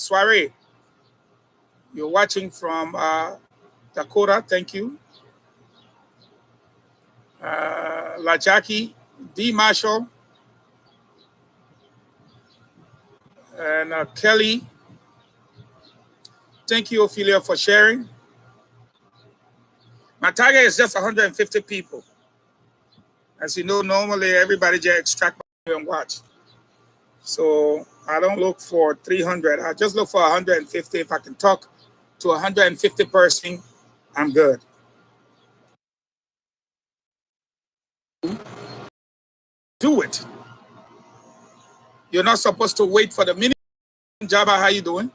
Soiree. You're watching from Dakota. Thank you. La Jackie, D. Marshall, and Kelly. Thank you, Ophelia, for sharing. My target is just 150 people. As you know, normally everybody just extract and watch. So I don't look for 300. I just look for 150. If I can talk to 150 person, I'm good. Do it. You're not supposed to wait for the minute. Jabba, how you doing?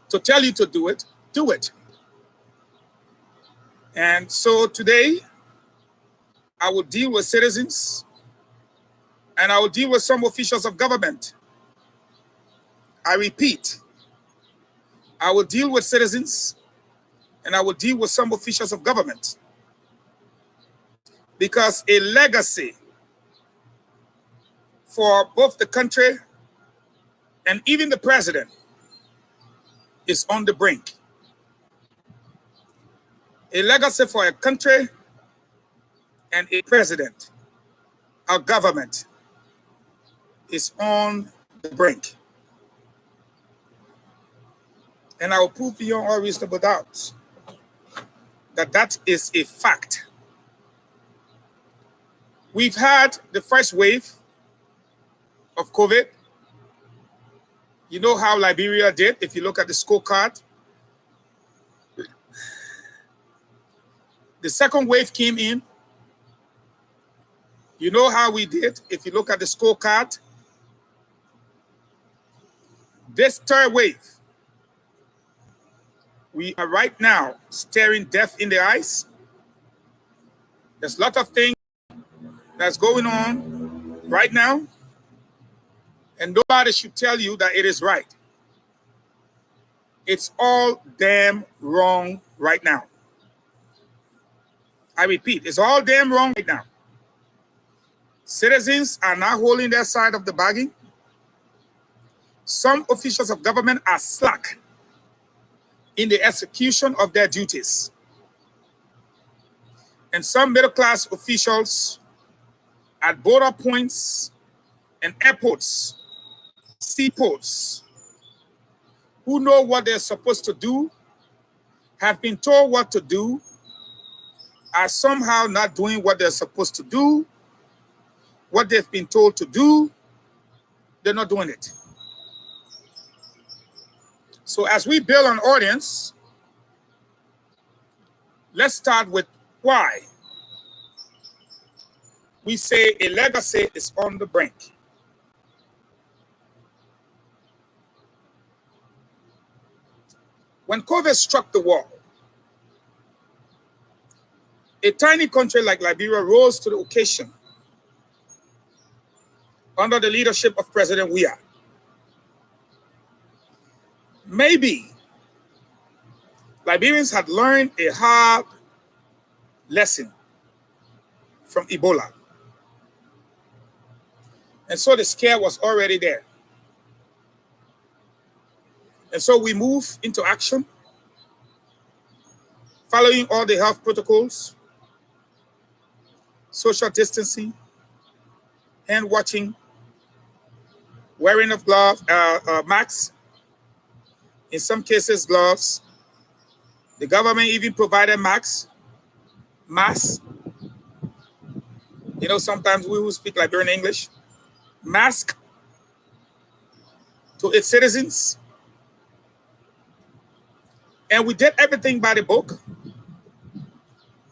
To tell you to do it, do it. And so today, I will deal with citizens and I will deal with some officials of government. I repeat, I will deal with citizens and I will deal with some officials of government. Because a legacy for both the country and even the president is on the brink. A legacy for a country and a president, a government, is on the brink. And I will prove beyond all reasonable doubts that that is a fact. We've had the first wave of COVID. You know how Liberia did, if you look at the scorecard. The second wave came in. You know how we did, if you look at the scorecard. This third wave, we are right now staring death in the eyes. There's a lot of things that's going on right now, and nobody should tell you that it is right. It's all damn wrong right now. I repeat, it's all damn wrong right now. Citizens are not holding their side of the bargain. Some officials of government are slack in the execution of their duties. And some middle-class officials at border points and airports, seaports, who know what they're supposed to do, have been told what to do, are somehow not doing what they're supposed to do, what they've been told to do, they're not doing it. So as we build an audience, let's start with why we say a legacy is on the brink. When COVID struck the world, a tiny country like Liberia rose to the occasion under the leadership of President Weah. Maybe Liberians had learned a hard lesson from Ebola. And so the scare was already there. And so we move into action, following all the health protocols, social distancing, hand washing, wearing of gloves, masks, in some cases gloves. The government even provided masks. You know, sometimes we will speak Liberian English. Mask to its citizens. And we did everything by the book.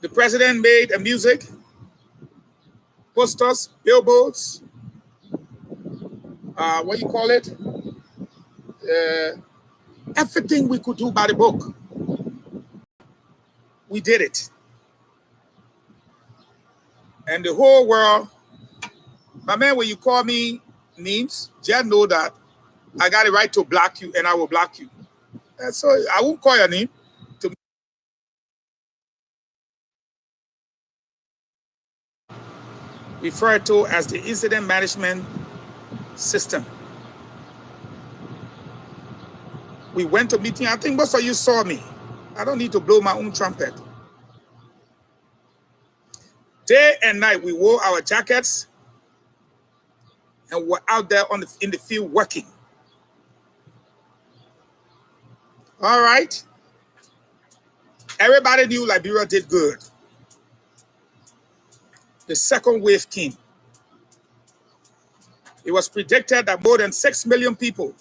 The president made a music, posters, billboards, what you call it? Everything we could do by the book. We did it. And the whole world, my man, when you call me names, just know that I got a right to block you and I will block you. And so I won't call your name. To referred to as the incident management system. We went to meeting. I think most of you saw me. I don't need to blow my own trumpet. Day and night, we wore our jackets and were out there in the field working. All right. Everybody knew Liberia did good. The second wave came. It was predicted that more than 6 million people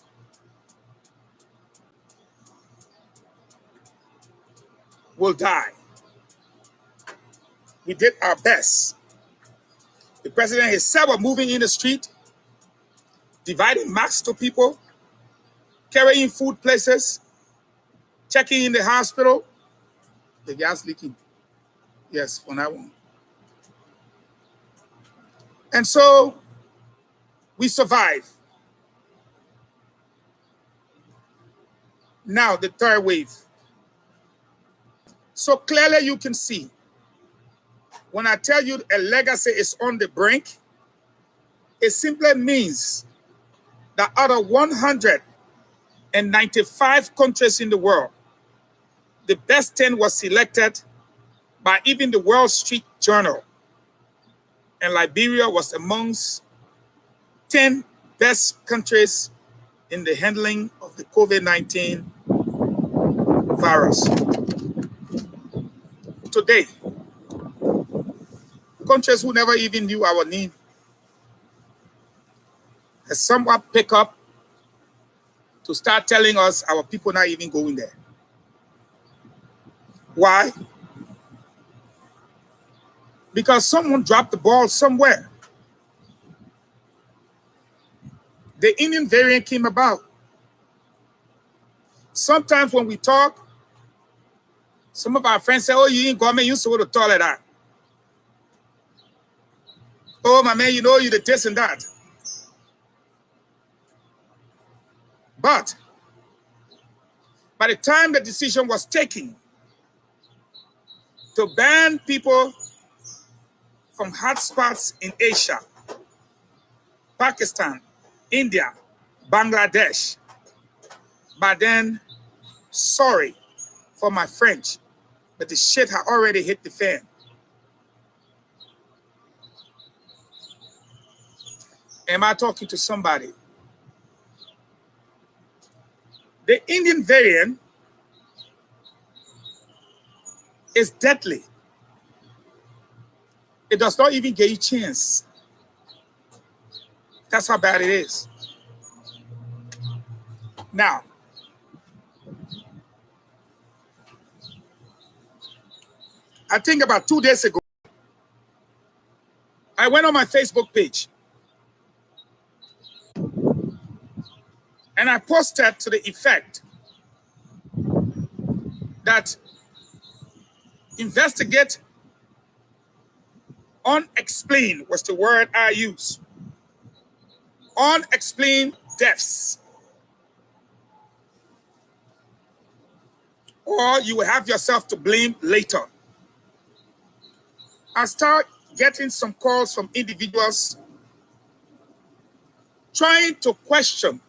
will die. We did our best. The president himself was moving in the street, dividing masks to people, carrying food places, checking in the hospital. The gas leaking. Yes, for that one. And so we survived. Now the third wave. So clearly you can see, when I tell you a legacy is on the brink, it simply means that out of 195 countries in the world, the best 10 was selected by even the Wall Street Journal. And Liberia was amongst 10 best countries in the handling of the COVID-19 virus. Today, countries who never even knew our name has somewhat picked up to start telling us our people not even going there. Why? Because someone dropped the ball somewhere. The Indian variant came about. Sometimes when we talk, some of our friends say, oh, you ain't government, you used to go to the toilet. Oh, my man, you know you the this and that. But by the time the decision was taken to ban people from hotspots in Asia, Pakistan, India, Bangladesh, but then, sorry for my French, but the shit had already hit the fan. Am I talking to somebody? The Indian variant is deadly. It does not even get you a chance. That's how bad it is. Now, I think about 2 days ago, I went on my Facebook page and I posted to the effect that investigate unexplained was the word I use. Unexplained deaths. Or you will have yourself to blame later. I start getting some calls from individuals trying to question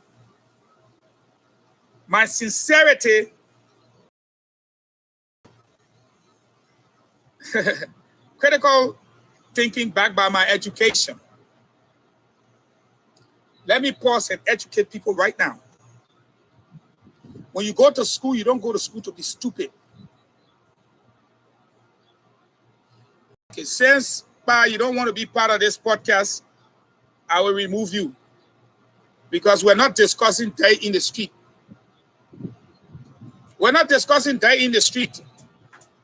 my sincerity critical thinking backed by my education. Let me pause and educate people right now. When you go to school, you don't go to school to be stupid. Okay, since you don't want to be part of this podcast, I will remove you because we're not discussing day in the street. We're not discussing day in the street.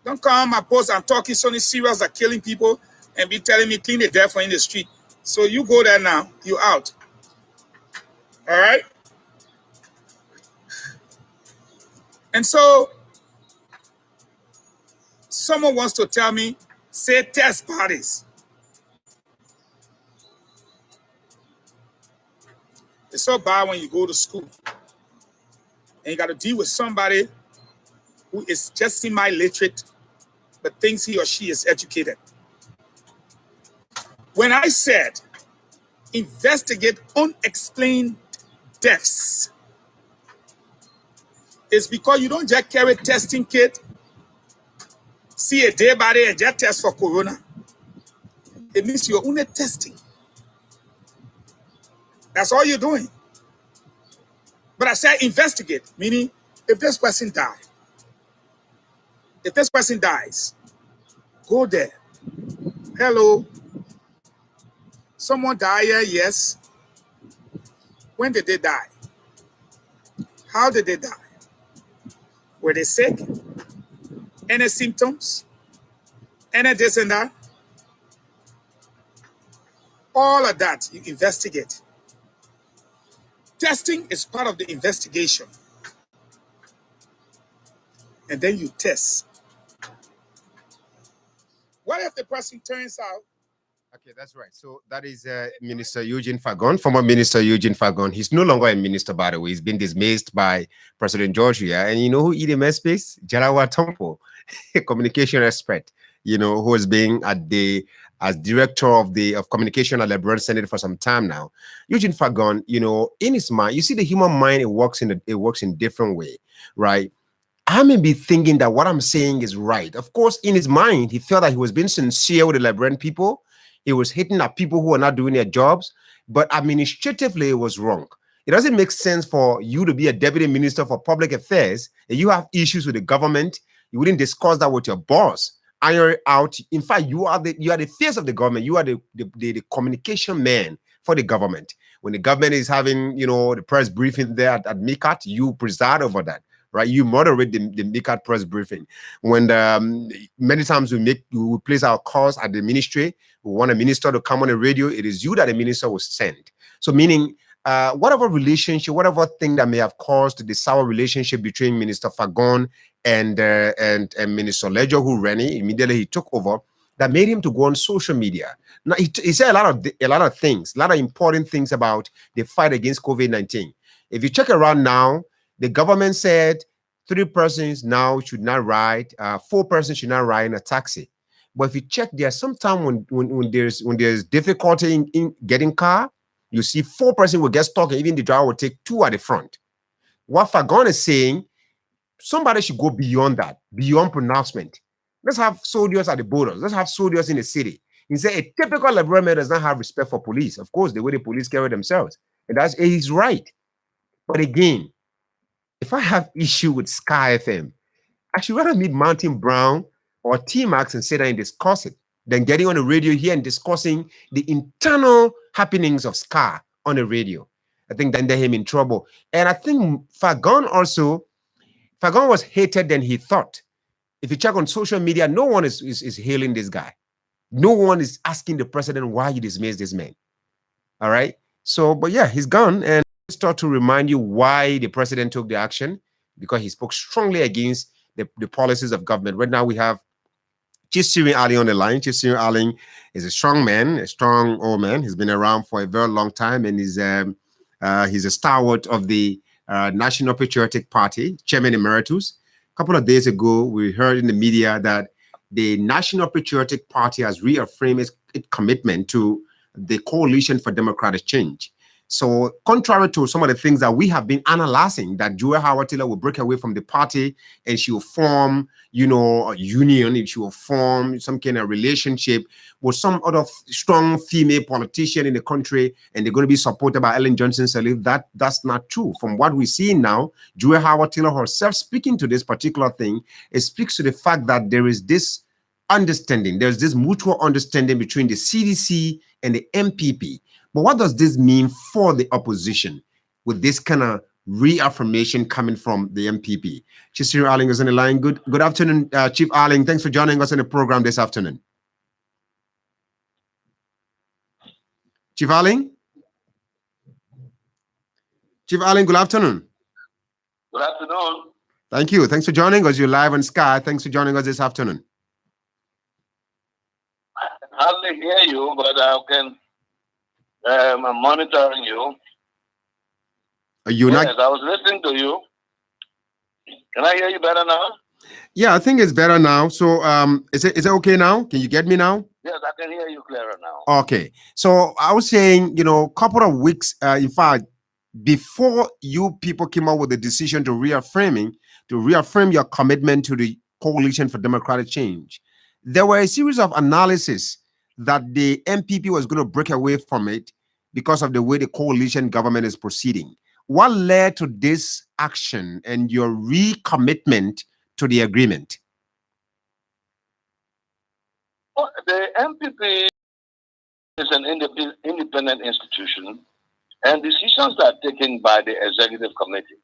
Don't come on my post and talking something serious that killing people and be telling me clean the death in the street. So you go there now, you out. All right? And so someone wants to tell me, say test parties. It's so bad when you go to school and you got to deal with somebody who is just semi-literate but thinks he or she is educated. When I said investigate unexplained deaths, It's because you don't just carry testing kit, see a day by day and just test for corona. It means you're only testing. That's all you're doing. But I said investigate, meaning if this person dies, go there. Hello. Someone died here, yes. When did they die? How did they die? Were they sick? Any symptoms? Any this and that? All of that, you investigate. Testing is part of the investigation. And then you test. What if the person turns out? Okay, that's right. So that is Minister Eugene Fagon, former Minister Eugene Fagon. He's no longer a minister, by the way. He's been dismissed by President George Weah. And you know who eat him space? Jarawa Tompo, a communication expert, you know, who has been as director of communication at LeBron Senate for some time now. Eugene Fagon, you know, in his mind, you see the human mind, it works in different way, right? I may be thinking that what I'm saying is right. Of course, in his mind, he felt that he was being sincere with the Liberian people. He was hitting at people who are not doing their jobs, but administratively, it was wrong. It doesn't make sense for you to be a deputy minister for public affairs and you have issues with the government. You wouldn't discuss that with your boss. Iron it out. In fact, you are the face of the government. You are the communication man for the government. When the government is having, you know, the press briefing there at MICAT, you preside over that. Right, you moderate the MICAT press briefing. When many times we place our calls at the ministry, we want a minister to come on the radio. It is you that the minister will send. So, meaning whatever relationship, whatever thing that may have caused the sour relationship between Minister Fagon and Minister Ledger, who ran it, immediately he took over, that made him to go on social media. Now he said a lot of things, a lot of important things about the fight against COVID-19. If you check around now, the government said 3 persons now should not ride, 4 persons should not ride in a taxi. But if you check, there's sometimes when there's difficulty in getting car, you see 4 persons will get stuck, and even the driver will take 2 at the front. What Fagon is saying, somebody should go beyond that, beyond pronouncement. Let's have soldiers at the borders. Let's have soldiers in the city. He said a typical Liberian man does not have respect for police. Of course, the way the police carry themselves, and he's right. But again, if I have issue with Sky FM, I should rather meet Martin Brown or T-Max and sit down and discuss it than getting on the radio here and discussing the internal happenings of Sky on the radio. I think that ended him in trouble. And I think Fagon was hated than he thought. If you check on social media, no one is hailing this guy. No one is asking the president why you dismissed this man. All right. So, but yeah, he's gone. And start to remind you why the president took the action, because he spoke strongly against the policies of government. Right now we have Chief Cyril Ali on the line. Chief Cyril Ali is a strong man, a strong old man. He's been around for a very long time, and he's a stalwart of the National Patriotic Party, Chairman Emeritus. A couple of days ago, we heard in the media that the National Patriotic Party has reaffirmed its commitment to the Coalition for Democratic Change. So contrary to some of the things that we have been analyzing, that Joy Howard Taylor will break away from the party and she will form, you know, a union, she will form some kind of relationship with some other strong female politician in the country, and they're going to be supported by Ellen Johnson Sirleaf. That's not true. From what we see now, Joy Howard Taylor herself speaking to this particular thing, it speaks to the fact that there is this understanding, there's this mutual understanding between the CDC and the MPP. But what does this mean for the opposition with this kind of reaffirmation coming from the MPP? Chief Cyril Arling is on the line. Good afternoon, Chief Arling. Thanks for joining us in the program this afternoon. Chief Arling? Chief Arling, good afternoon. Good afternoon. Thank you. Thanks for joining us. You're live on Sky. Thanks for joining us this afternoon. I can hardly hear you, but I can. I'm monitoring you. Are you yes, not? I was listening to you. Can I hear you better now? Yeah, I think it's better now. So, is it okay now? Can you get me now? Yes, I can hear you clearer now. Okay. So I was saying, you know, a couple of weeks, in fact, before you people came out with the decision to reaffirm your commitment to the Coalition for Democratic Change, there were a series of analysis that the MPP was going to break away from it because of the way the coalition government is proceeding. What led to this action and your recommitment to the agreement? Well, the MPP is an independent institution, and decisions are taken by the executive committee.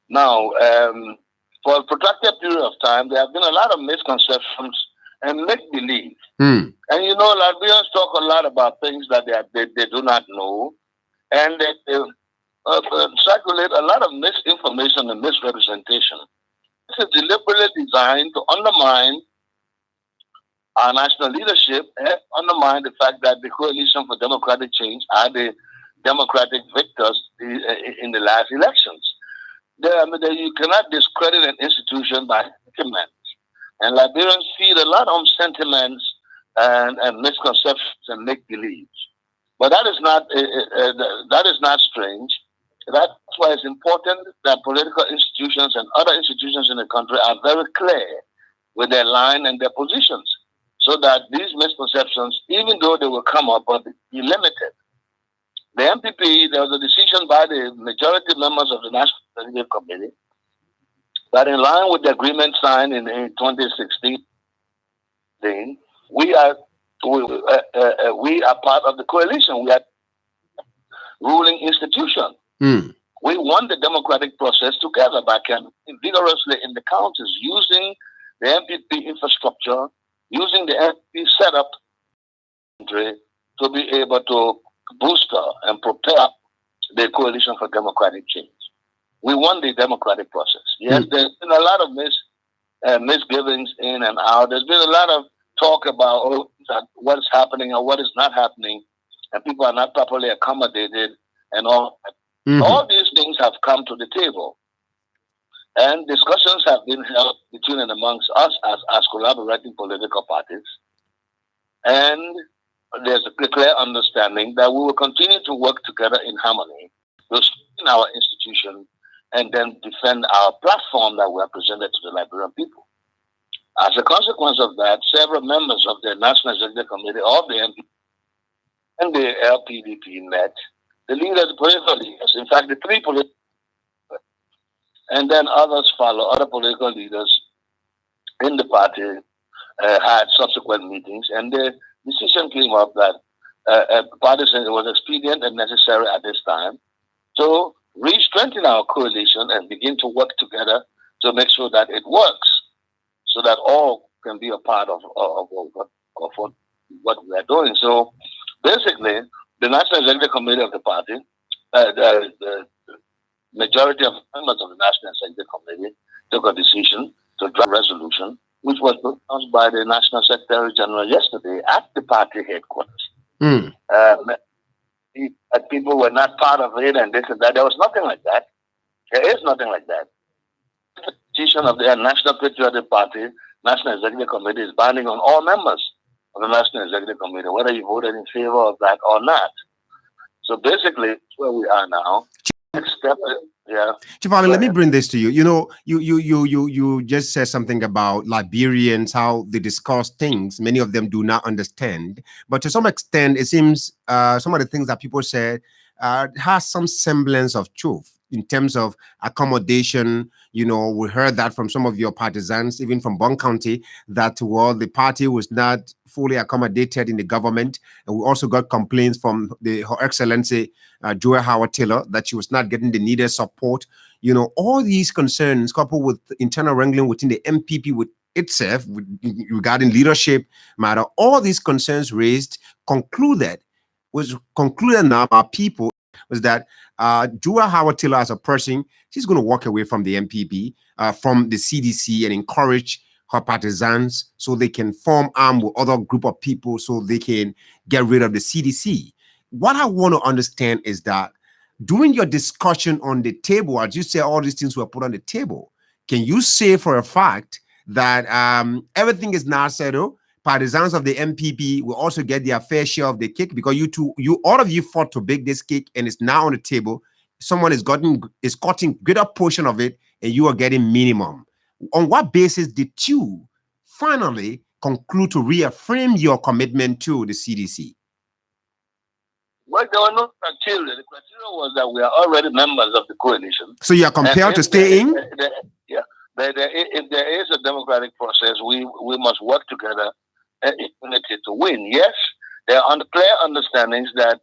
Now, for a protracted period of time, there have been a lot of misconceptions and make-believe. And you know, Liberians talk a lot about things that they do not know, and they circulate a lot of misinformation and misrepresentation. This is deliberately designed to undermine our national leadership and undermine the fact that the Coalition for Democratic Change are the democratic victors in the last elections. You cannot discredit an institution by sentiments. And Liberians feed a lot on sentiments and misconceptions and make-believes. But that is not strange. That's why it's important that political institutions and other institutions in the country are very clear with their line and their positions, so that these misconceptions, even though they will come up, will be limited. The MPP, there was a decision by the majority members of the National Executive Committee that, in line with the agreement signed in 2016, we are part of the coalition. We are ruling institution. We won the democratic process together by campaigning vigorously in the counties, using the MPP infrastructure, using the MPP setup to be able to booster and prepare the Coalition for Democratic Change. We won the democratic process. Yes, there's been a lot of misgivings in and out. There's been a lot of talk about what is happening or what is not happening, and people are not properly accommodated and all. All these things have come to the table, and discussions have been held between and amongst us as collaborating political parties. And there's a clear understanding that we will continue to work together in harmony to strengthen our institution and then defend our platform that we have presented to the Liberian people. As a consequence of that, several members of the National Executive Committee of the MPP and the LPDP met. The leaders, the political leaders, in fact, the three political, and then others follow, other political leaders in the party had subsequent meetings, and the decision came up that the party said it was expedient and necessary at this time to re-strengthen our coalition and begin to work together to make sure that it works, so that all can be a part of what we are doing. So basically, the National Executive Committee of the party, the majority of members of the National Executive Committee took a decision to draft a resolution, which was announced by the National Secretary General yesterday at the party headquarters. People were not part of it and this and that. There was nothing like that. There is nothing like that. The decision of the National Patriotic Party, National Executive Committee, is binding on all members of the National Executive Committee, whether you voted in favor of that or not. So basically, it's where we are now. Next step, Chief Army, let me bring this to you. You know, you just said something about Liberians, how they discuss things. Many of them do not understand, but to some extent, it seems some of the things that people said has some semblance of truth in terms of accommodation. You know, we heard that from some of your partisans, even from Bond County, that the party was not fully accommodated in the government. And we also got complaints from Her Excellency Joy Howard Taylor that she was not getting the needed support. You know, all these concerns coupled with internal wrangling within the MPP with itself regarding leadership matter, all these concerns raised concluded now by people was that Joy Howard Taylor as a person, she's going to walk away from the MPP, from the CDC, and encourage her partisans so they can form arm with other group of people so they can get rid of the CDC. What I want to understand is that during your discussion on the table, as you say, all these things were put on the table, can you say for a fact that everything is now settled? Partisans of the MPP will also get their fair share of the cake, because all of you fought to bake this cake and it's now on the table. someone is cutting greater portion of it, and you are getting minimum. On what basis did you finally conclude to reaffirm your commitment to the CDC? Well, there were no criteria. The criteria was that we are already members of the coalition. So you are compelled to stay in? Yeah. If there is a democratic process, we must work together in unity to win. Yes, there are clear understandings that,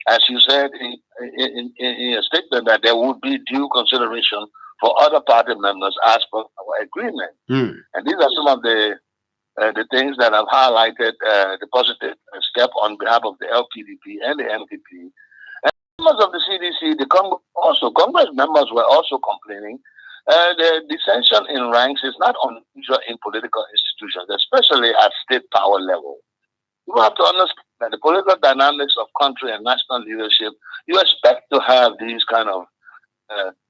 as you said in your statement, that there would be due consideration for other party members as per our agreement. And these are some of the things that have highlighted the positive step on behalf of the LPDP and the MPP. And members of the CDC, Congress members were also complaining. The dissension in ranks is not unusual in political institutions, especially at state power level. You have to understand that the political dynamics of country and national leadership, you expect to have these kind of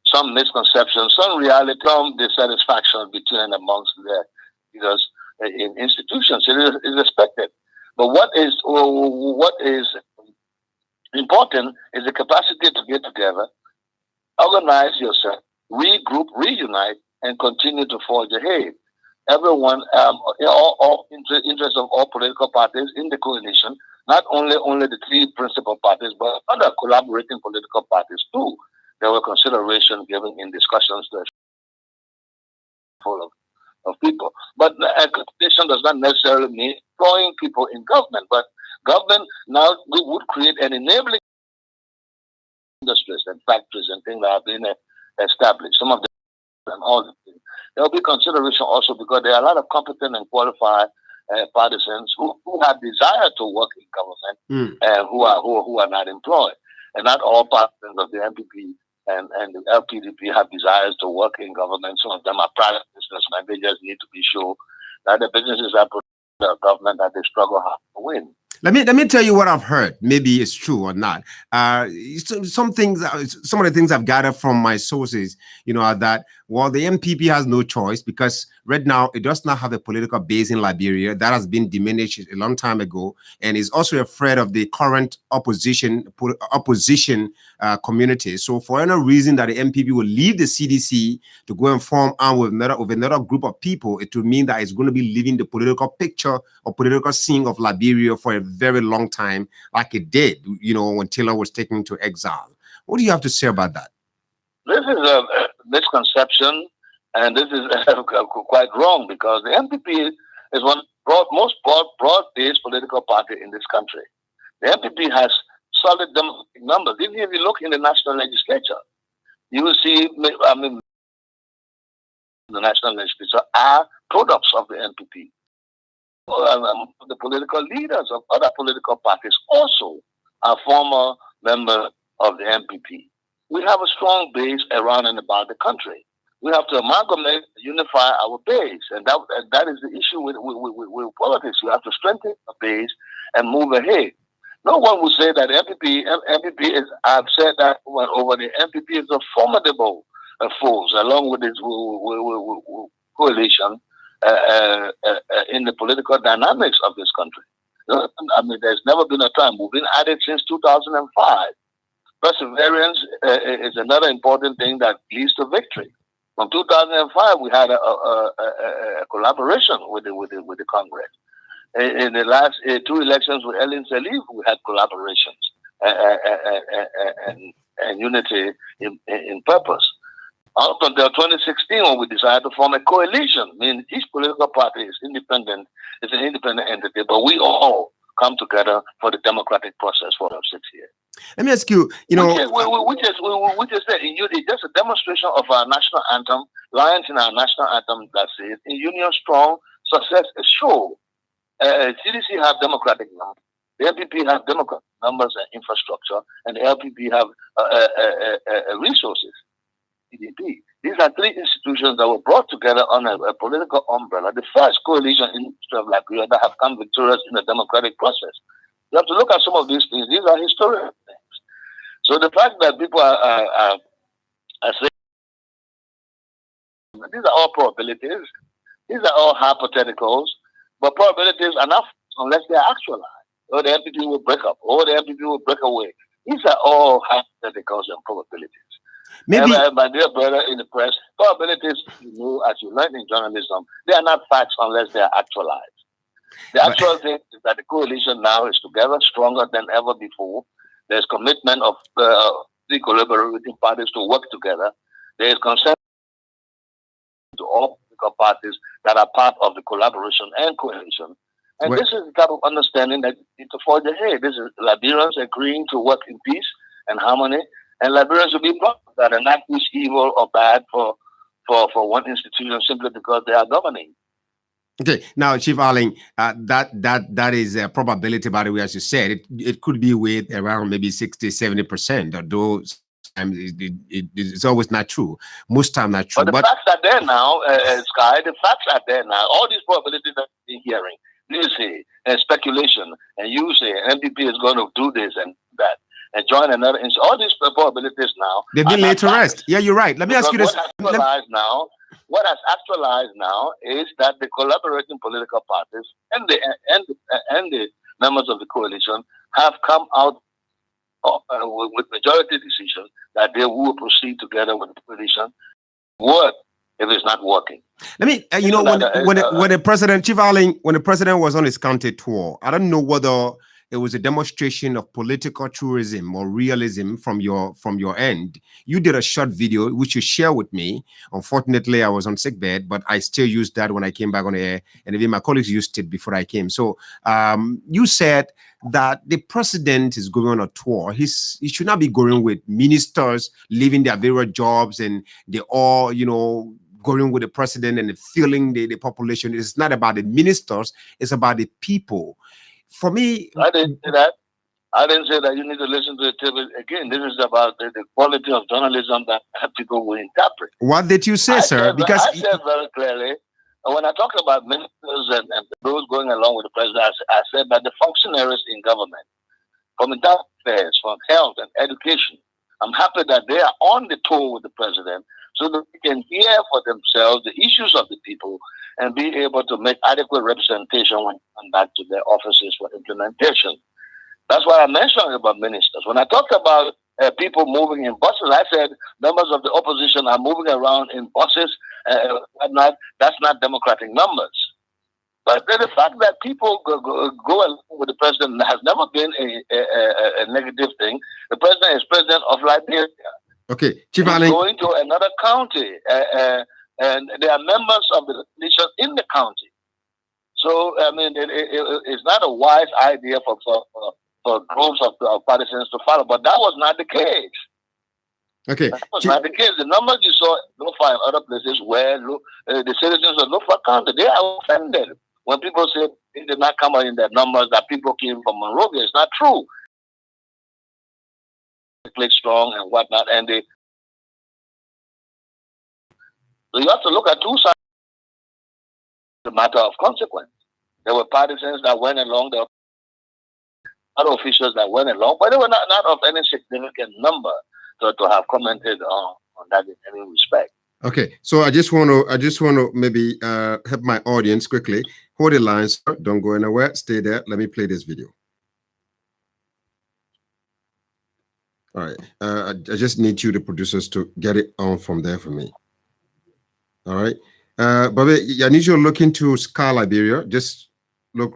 some misconceptions, some reality, some dissatisfaction between and amongst the leaders in institutions. It is expected. But what is important is the capacity to get together, organize yourself, regroup, reunite, and continue to forge ahead. Everyone, all interests of all political parties in the coalition, not only the three principal parties, but other collaborating political parties too. There were consideration given in discussions that full of people. But a coalition does not necessarily mean employing people in government, but government now would create an enabling industries and factories and things that have been established. Some of them and all the things. There will be consideration also because there are a lot of competent and qualified partisans who have desire to work in government and who are not employed. And not all partisans of the MPP and the LPDP have desires to work in government. Some of them are private businessmen. They just need to be sure that the businesses are the government that they struggle hard to win. Let me tell you what I've heard. Maybe it's true or not. Some of the things I've gathered from my sources, are that the MPP has no choice because right now it does not have a political base in Liberia. That has been diminished a long time ago, and is also afraid of the current opposition community. So for any reason that the MPP will leave the CDC to go and form arm with another group of people, it will mean that it's going to be leaving the political picture or political scene of Liberia for a very long time, like it did, when Taylor was taken into exile. What do you have to say about that? This is a misconception, and this is quite wrong because the MPP is one most broad-based political party in this country. The MPP has solid democratic numbers. Even if you look in the national legislature, you will see, the national legislature are products of the MPP. The political leaders of other political parties also are former members of the MPP. We have a strong base around and about the country. We have to amalgamate, unify our base, and that is the issue with politics. We have to strengthen the base and move ahead. No one will say that MPP is. I've said that over the MPP is a formidable force, along with its coalition in the political dynamics of this country. There's never been a time. We've been at it since 2005. Perseverance is another important thing that leads to victory. From 2005, we had a collaboration with the Congress. In the last two elections with Ellen Sirleaf, we had collaborations and unity in purpose. Up until 2016, when we decided to form a coalition, meaning each political party is independent, it's an independent entity, but we all come together for the democratic process for 6 years. Let me ask you, we just said it's just a demonstration of our national anthem, lines in our national anthem that says, in union strong, success is sure. CDC have democratic numbers. The LPP have democratic numbers and infrastructure, and the LPP have resources. CDP. These are three institutions that were brought together on a political umbrella. The first coalition in the history of Liberia that have come victorious in the democratic process. You have to look at some of these things. These are historical things. So the fact that people are saying these are all probabilities, these are all hypotheticals, but probabilities are not unless they are actualized. Or the MPP will break up, or the MPP will break away. These are all hypotheticals and probabilities. Maybe, my dear brother in the press, probabilities, as you learn in journalism, they are not facts unless they are actualized. The actual thing is that the coalition now is together, stronger than ever before. There's commitment of the collaborating parties to work together. There is consent to all political parties that are part of the collaboration and coalition. And this is the type of understanding that you need to forge ahead. This is Liberians agreeing to work in peace and harmony, and Liberians will be proud that and not wish evil or bad for one institution simply because they are governing. Okay, now Chief Arling, that is a probability, by the way, as you said, it could be with around maybe 60-70%, although it's always not true. Most time not true. But the facts are there now, Sky. The facts are there now. All these probabilities that we're hearing, you say, and speculation, and you say NPP is going to do this and that, and join another. All these probabilities now, they've been laid to rest. Yeah, you're right. Let me ask you this. What has actualized now is that the collaborating political parties and the members of the coalition have come out with majority decisions that they will proceed together with the coalition. Work if it's not working. Let me, when the president, Chief Arling, when the president was on his county tour, I don't know whether it was a demonstration of political tourism or realism from your end. You did a short video which you share with me. Unfortunately, I was on sickbed, but I still used that when I came back on the air, and even my colleagues used it before I came. So you said that the president is going on a tour. He should not be going with ministers leaving their various jobs and they all, going with the president and feeling the population. It's not about the ministers, it's about the people. For me, I didn't say that. I didn't say that. You need to listen to the table again. This is about the quality of journalism that people will interpret. What did you say, sir? Because I said very clearly, when I talked about ministers and those going along with the president, I said that the functionaries in government, from internal affairs, from health and education, I'm happy that they are on the tour with the president so that they can hear for themselves the issues of the people and be able to make adequate representation when they come back to their offices for implementation. That's why I mentioned about ministers. When I talked about people moving in buses, I said members of the opposition are moving around in buses. That's not democratic numbers. But the fact that people go along with the president has never been a negative thing. The president is president of Liberia. Okay, Chief Arling. Going to another county, and there are members of the nation in the county. So, I mean, it's not a wise idea for groups of partisans to follow, but that was not the case. Okay. That was not the case. The numbers you saw in Lofa and other places where the citizens of Lofa County, they are offended when people say it did not come out in their numbers that people came from Monrovia. It's not true. Click strong and whatnot, and so you have to look at two sides. The matter of consequence. There were partisans that went along, there were other officials that went along, but they were not of any significant number to have commented on that in any respect. Okay, so I just want to maybe help my audience quickly. Hold the line, sir. Don't go anywhere. Stay there. Let me play this video. All right. I just need you, the producers, to get it on from there for me. All right. Bobby, I need you to look into SCAR Liberia. Just look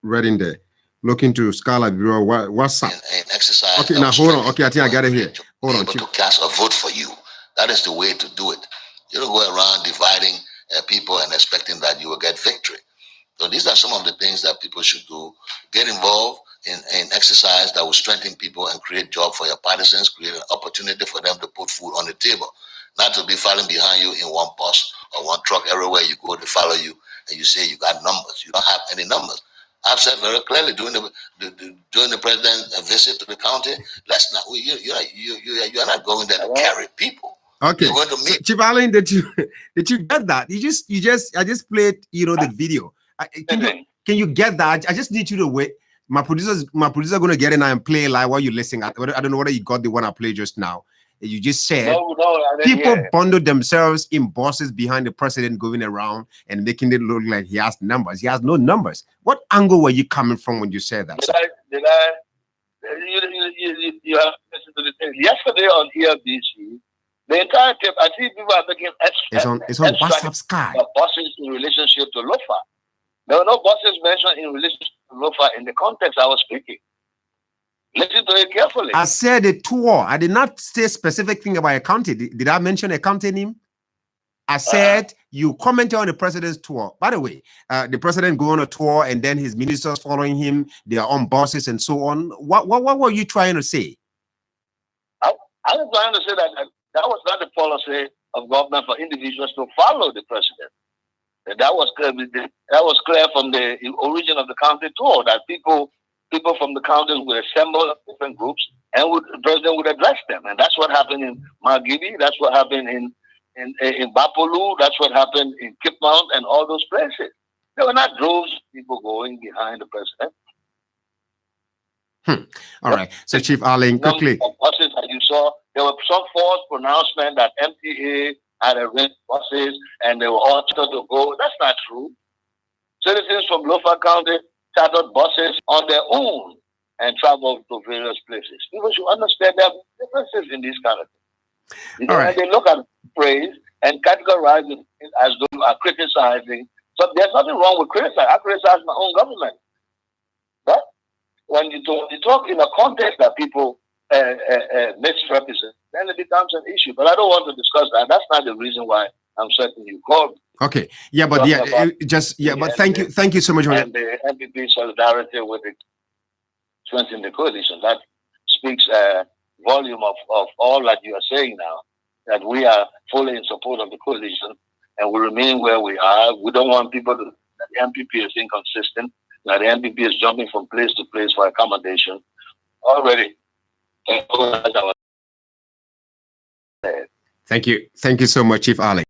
right in there. Look into SCAR Liberia. What's up? And exercise. Okay, now hold on. Okay, I think I got it here. Hold on. To cast a vote for you. That is the way to do it. You don't go around dividing people and expecting that you will get victory. So these are some of the things that people should do. Get involved in exercise that will strengthen people and create jobs for your partisans, create an opportunity for them to put food on the table. Not to be falling behind you in one bus or one truck everywhere you go to follow you and you say you got numbers. You don't have any numbers. I've said very clearly during the president's visit to the county, let's not. You're not going there to carry people. Okay. You're going to meet. Chief Arling, did you get that? I just played the video. Can you get that? I just need you to wait. My producer are going to get in and play live while you're listening. I don't know whether you got the one I played just now. You just said people bundle themselves in buses behind the president going around and making it look like he has numbers. He has no numbers. What angle were you coming from when you said that? you have to listen to the thing. Yesterday on ELBC, the entire tape, I see people are making it's on WhatsApp Sky. Bosses in relationship to Lofa. There were no bosses mentioned in relationship to Lofa in the context I was speaking. Listen to it carefully. I said a tour. I did not say specific thing about a county. Did I mention a county name? I said you commented on the president's tour. By the way, the president go on a tour and then his ministers following him, their own bosses and so on. What were you trying to say? I was trying to say that was not the policy of government for individuals to follow the president. That was clear from the origin of the county tour, that people from the counties would assemble different groups and the president would address them. And that's what happened in Margibi. That's what happened in Bapolu. That's what happened in Kipmount and all those places. There were not droves of people going behind the president. All right. So, Chief Arling, quickly. Buses that you saw, there were some false pronouncement that MTA had arranged buses and they were all told to go. That's not true. Citizens from Lofa County chartered buses on their own and traveled to various places. People should understand there are differences in these kind of things. All right. And they look at praise and categorize it as though you are criticizing. So there's nothing wrong with criticizing. I criticize my own government. But when you talk in a context that people misrepresent, then it becomes an issue. But I don't want to discuss that. That's not the reason why I'm certain you called. Okay. Yeah, but but thank you so much. And the MPP solidarity with the strength in the coalition. That speaks volume of all that you are saying now, that we are fully in support of the coalition and we remain where we are. We don't want people to, that the MPP is inconsistent, that the MPP is jumping from place to place for accommodation. Already. Thank you. Thank you so much, Chief Arling.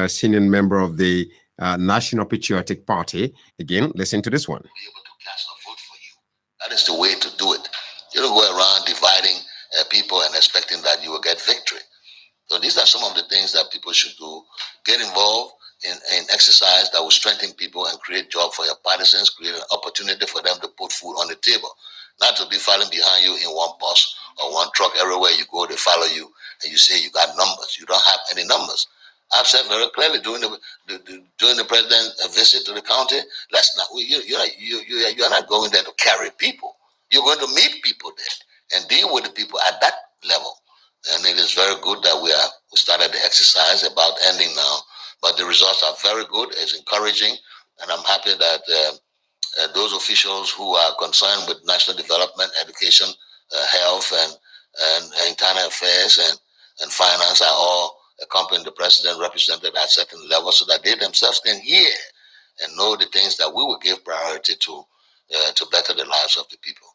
Senior member of the National Patriotic Party. Again, listen to this one. Be able to cast a vote for you. That is the way to do it. You don't go around dividing people and expecting that you will get victory. So these are some of the things that people should do. Get involved in exercise that will strengthen people and create jobs for your partisans, create an opportunity for them to put food on the table. Not to be falling behind you in one bus or one truck. Everywhere you go, they follow you and you say you got numbers. You don't have any numbers. I've said very clearly during the president's visit to the county, you're not going there to carry people. You're going to meet people there and deal with the people at that level. And it is very good that we started the exercise about ending now. But the results are very good. It's encouraging, and I'm happy that those officials who are concerned with national development, education, health, and internal affairs and finance are all accompanying the president, represented at certain levels, so that they themselves can hear and know the things that we will give priority to better the lives of the people.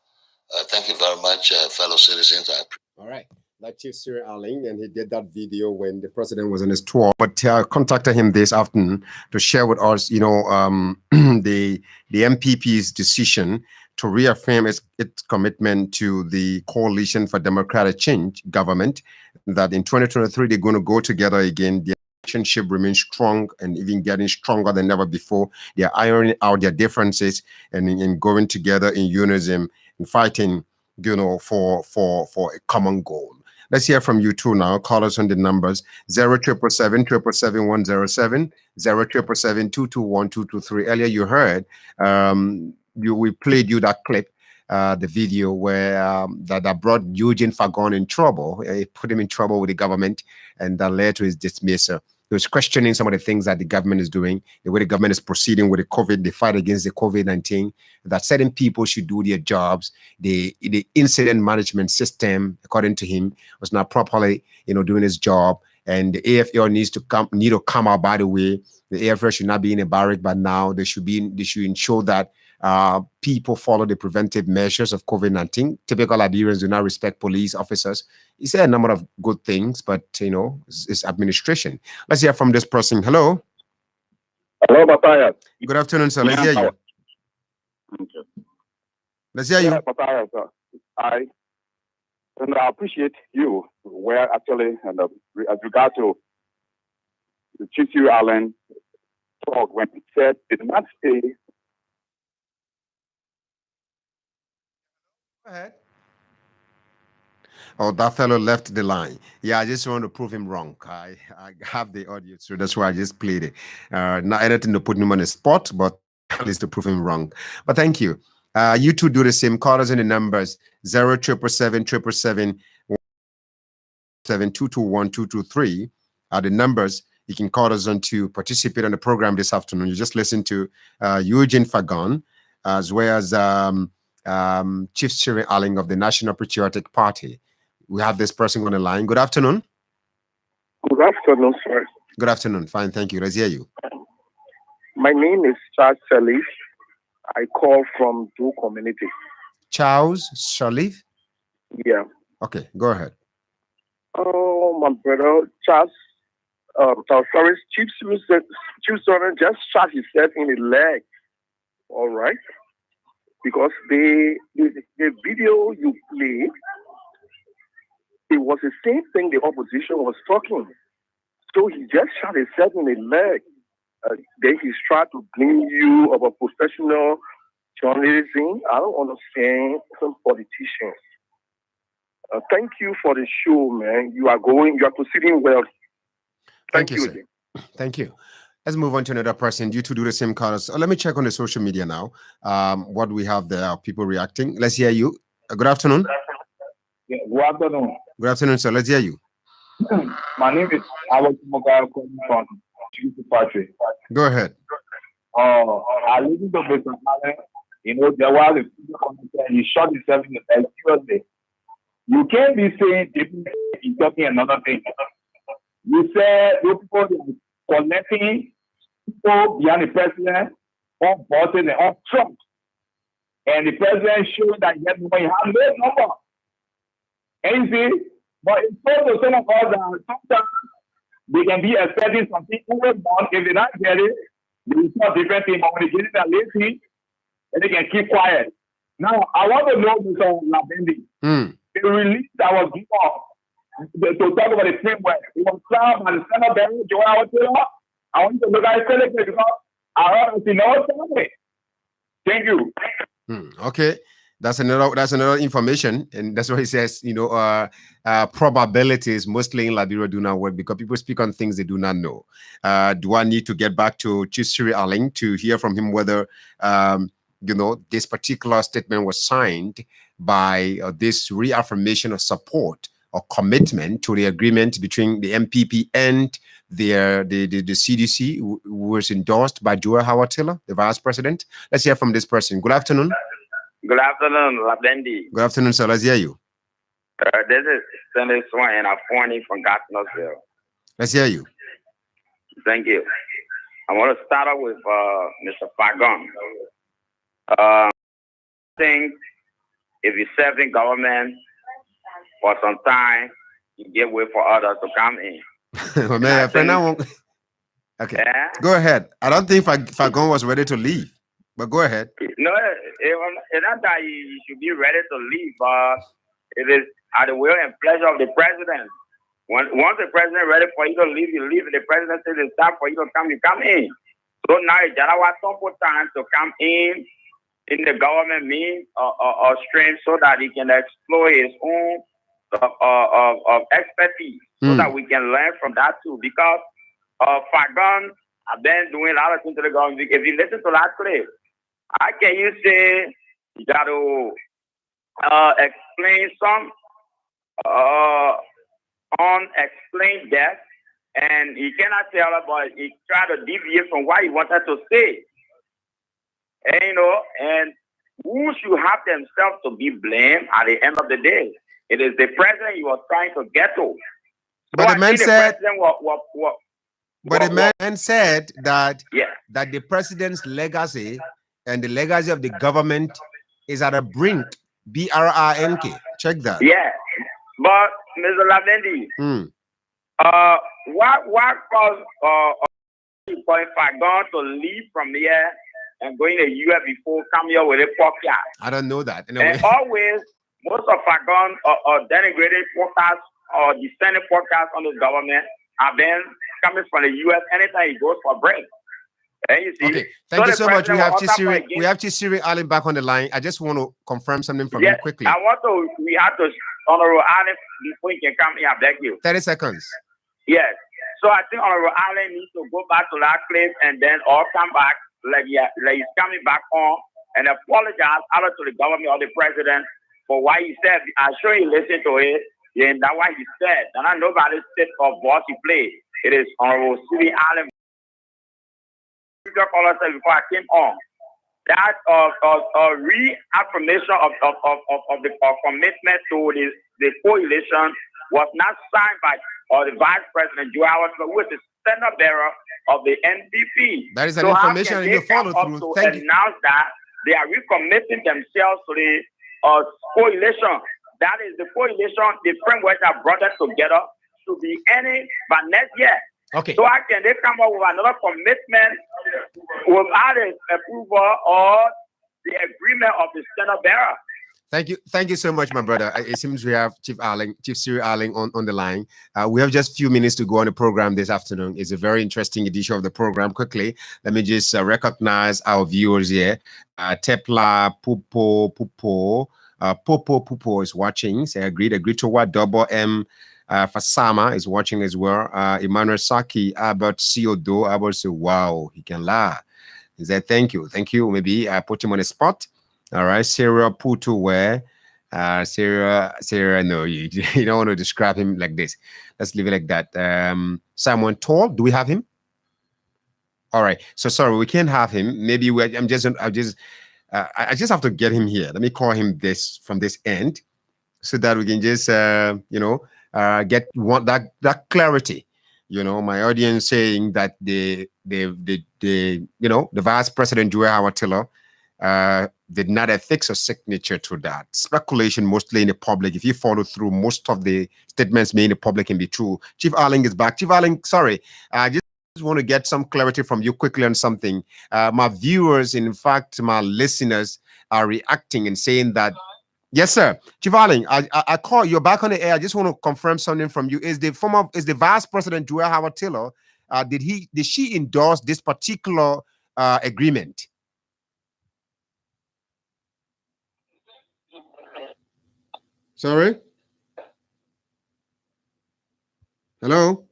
Thank you very much, fellow citizens. All right. Like Chief Cyril Arling, and he did that video when the president was on his tour. But I contacted him this afternoon to share with us, the MPP's decision to reaffirm its commitment to the Coalition for Democratic Change government, that in 2023 they're going to go together again. The relationship remains strong and even getting stronger than ever before. They're ironing out their differences and going together in unison and fighting, for a common goal. Let's hear from you too now. Call us on the numbers 0777 777 107, 0777 221 223. Earlier you heard we played you that clip, the video where that brought Eugene Fagon in trouble. It put him in trouble with the government, and that led to his dismissal. He was questioning some of the things that the government is doing, the way the government is proceeding with the COVID, the fight against the COVID-19, that certain people should do their jobs. The incident management system, according to him, was not properly, doing its job. And the AFL need to come out. By the way, the AFL should not be in a barrack, but now they should ensure that people follow the preventive measures of COVID-19. Typical Liberians do not respect police officers. He said a number of good things, but it's administration. Let's hear from this person. Hello. Hello, Matthias. Good afternoon, sir. Let's hear you. Okay. Let's hear you. Matthias, I appreciate you where actually, and as regard to the Chief Cyril Arling talk when he said it must stay. ahead. Oh, that fellow left the line. Yeah, I just want to prove him wrong. I have the audio, so that's why I just played it. Not anything to put him on the spot, but at least to prove him wrong. But thank you. You two do the same. Call us in the numbers 07777 are the numbers you can call us on to participate on the program this afternoon. You just listen to Eugene Fagon, as well as Chief Cyril Alling of the National Patriotic Party. We have this person on the line. Good afternoon. Good afternoon, sir. Good afternoon. Fine, thank you. Let's hear you. My name is Charles Salif. I call from Do Community. Charles Salif? Yeah. Okay, go ahead. Oh, my brother, Charles. Sorry, Chief Sergeant just shot himself in the leg. All right. Because the video you played, it was the same thing the opposition was talking. So he just shot himself in the leg. Then he's trying to blame you of a professional journalism. I don't understand some politicians. Thank you for the show, man. You are proceeding well. Thank you, sir. Thank you. Let's move on to another person. You to do the same colors. Let me check on the social media now. What we have there, people reacting. Let's hear you. Good afternoon. Yeah, good afternoon. Good afternoon, sir. Let's hear you. My name is Alex Moga from Patrick. Go ahead. I listened to Mr. Allen. You know, there was a he shot himself in the head seriously. You can't be saying he's talking another thing. You said those people connecting people behind the president on bosses and on Trump. And the president showing that he has no number. And you see, but it's also some of us that sometimes they can be expecting something overboard. If they not get it, they will start different things. But when they get it, they're lazy and they can keep quiet. Now, I want to know Mr. Labendi. They released our give up to talk about the framework. It was signed by the Senate Barry, Joel Taylor. I want you to look at it because I heard you know something. Thank you. Okay. That's another information, and that's why he says, you know, probabilities mostly in Liberia do not work because people speak on things they do not know. Do I need to get back to Chief Cyril Alling to hear from him whether, you know, this particular statement was signed by this reaffirmation of support or commitment to the agreement between the MPP and the CDC, who was endorsed by Joel Howard Taylor, the Vice President? Let's hear from this person. Good afternoon. Good afternoon, Labendi. Good afternoon, sir. Let's hear you. This is Senator Swan and I'm phoning from Gatineausville. Let's hear you. Thank you. I want to start off with Mr. Fagon. I think if you serve in government for some time, you give way for others to come in. Okay. Yeah? Go ahead. I don't think Fagon was ready to leave. But go ahead. No, it's not that you should be ready to leave, but it is at the will and pleasure of the president. Once the president is ready for you to leave, you leave. If the president says it's time for you to come, you come in. So now it's Jarawa time to come in the government means or strength so that he can explore his own of expertise so that we can learn from that too. Because Fagon have been doing a lot of things to the government. If you listen to that clip, how can you say you got to explain some unexplained death, and he cannot tell about he tried to deviate from what he wanted to say. And, you know, and who should have themselves to be blamed at the end of the day? It is the president he was trying to get to. But the man said, the man said that that the president's legacy and the legacy of the government is at a brink. BRINK. Check that. Yeah, but Mr. Labendi, what caused for Fagon to leave from here and going a year before come here with a podcast? I don't know that. Anyway. And always, most of Fagon or denigrated podcasts or descending podcasts on the government have been coming from the U.S. anytime he goes for break. And you see, Okay, thank you the so much. We have president was Chisiri, we have Chisiri Allen back on the line. I just want to confirm something from you quickly. We have to, Honorable Allen, before you can come here, I beg you. 30 seconds. Yes. So I think Honorable Allen needs to go back to that clip and then all come back like he's coming back on and apologize either to the government or the president for what he said. I'm sure he listened to it. And that's what he said. And I know about this state of boss he played. It is Honorable City Allen. Before I came on, that reaffirmation of the commitment to the coalition was not signed by the Vice President Joe Howard, who is the standard bearer of the NPP. That is an information in your follow through. Thank you. Announce that they are recommitting themselves to the coalition. That is the coalition, the framework that brought us together to be ending by next year. Okay. So how can they come up with another commitment without the approval or the agreement of the standard bearer? Thank you so much, my brother. It seems we have Chief Cyril Allen on the line. We have just a few minutes to go on the program this afternoon. It's a very interesting edition of the program. Quickly, let me just recognize our viewers here. Tepla Pupo is watching. Say agreed to what double M. Fasama is watching as well. Emmanuel Saki, Albert Siodo. Albert said, wow, he can laugh. He said, thank you. Maybe I put him on the spot. All right. Sarah Putu, where? Sarah, no, you don't want to describe him like this. Let's leave it like that. Simon Tall, do we have him? All right. So sorry, we can't have him. Maybe I just have to get him here. Let me call him from this end so that we can just, get that clarity. My audience saying that the Vice President Joe Howard Taylor did not affix a signature to that. Speculation mostly in the public. If you follow through, most of the statements made in the public can be true. Chief Allen is back. Chief Allen, sorry, I just want to get some clarity from you quickly on something. My viewers, in fact, my listeners are reacting and saying that. Yes, sir. Chief Allen, I call you're back on the air. I just want to confirm something from you. Is the Vice President Joe Howard Taylor, did she endorse this particular agreement? Sorry? Hello?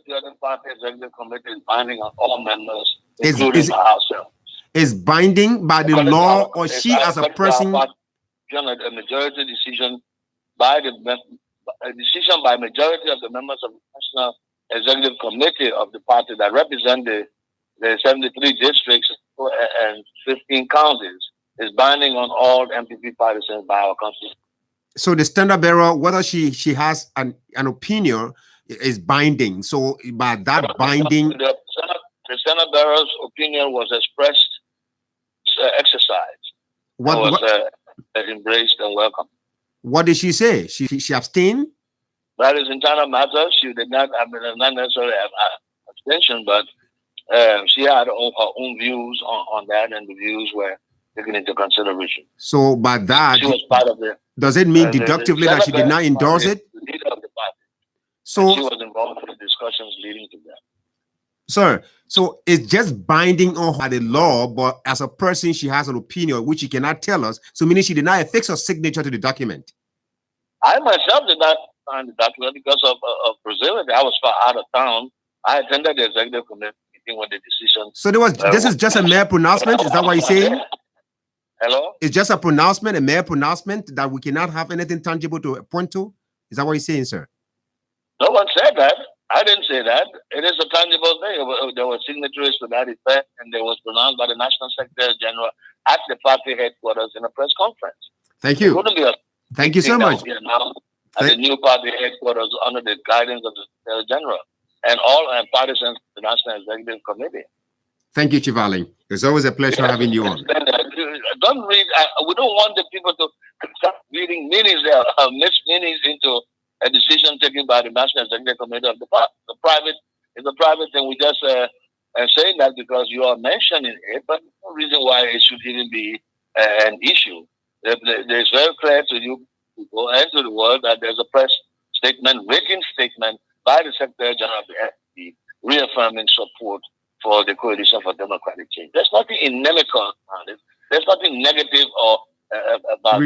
The other party executive committee is binding on all members, including ourselves. Is binding by the law, or she as a person? A majority decision by majority of the members of the National Executive Committee of the party that represent the 73 districts and 15 counties is binding on all MPP partisans by our constitution. So the standard bearer, whether she has an opinion, is binding. So by that binding, the standard bearer's opinion was expressed, exercised. What embraced and welcomed. What did she say? She abstained? That is internal matter. She did not, not necessarily have abstention, but she had her own views on that, and the views were taken into consideration. So by that, she was part of it. Does it mean deductively that she did not endorse it? The leader of the party. So she was involved in the discussions leading to that. Sir, so it's just binding on her the law, but as a person, she has an opinion which she cannot tell us. So meaning she did not affix her signature to the document. I myself did not sign the document because of Brazil. I was far out of town. I attended the executive committee meeting with the decision. So this is just a mere pronouncement. Is that what you're saying? Hello? It's just a pronouncement, a mere pronouncement that we cannot have anything tangible to point to. Is that what you're saying, sir? No one said that. I didn't say that. It is a tangible thing. There were signatories to that effect, and it was pronounced by the National Secretary General at the party headquarters in a press conference. Thank you. Thank you so much. At the new party headquarters under the guidance of the Secretary General and all partisans of the National Executive Committee. Thank you, Chief Allen. It's always a pleasure having you on. Don't read. We don't want the people to start reading meanings there, mixed meanings into a decision taken by the National Executive Committee of the party. It's a private thing. We just saying that because you are mentioning it, but no reason why it should even be an issue. It's very clear to you people and to the world that there's a press statement, written statement by the Secretary General of the FD reaffirming support for the Coalition for Democratic Change. There's nothing inimical about it. There's nothing negative or about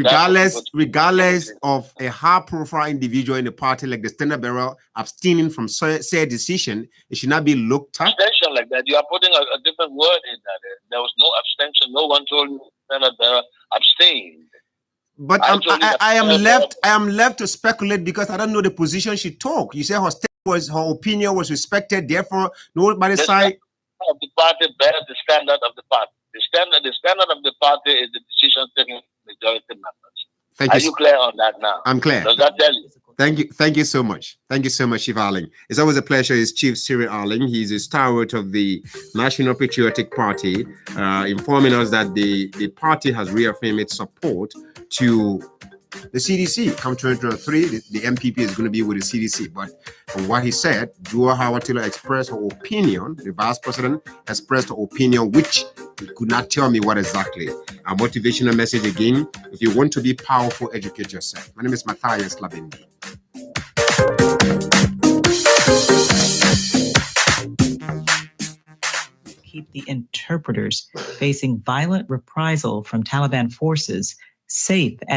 regardless of a high-profile individual in the party like the standard bearer abstaining from said decision, it should not be looked at. Abstention like that. You are putting a different word in that. There was no abstention. No one told you standard bearer abstained. But I am left to speculate because I don't know the position she took. You say her opinion was respected, therefore nobody side of the party bears the standard of the party. The standard of the party is the decision taking majority members. Are you clear on that now? I'm clear. Does that tell you? Thank you so much. Thank you so much, Chief Arling. It's always a pleasure. It's Chief Cyril Arling. He's a stalwart of the National Patriotic Party, informing us that the party has reaffirmed its support to the CDC. Come 2023, the MPP is going to be with the CDC. But from what he said, Joa Howard Taylor expressed her opinion. The vice president expressed her opinion, which he could not tell me what exactly. A motivational message again. If you want to be powerful, educate yourself. My name is Matthias Labendi. Keep the interpreters facing violent reprisal from Taliban forces safe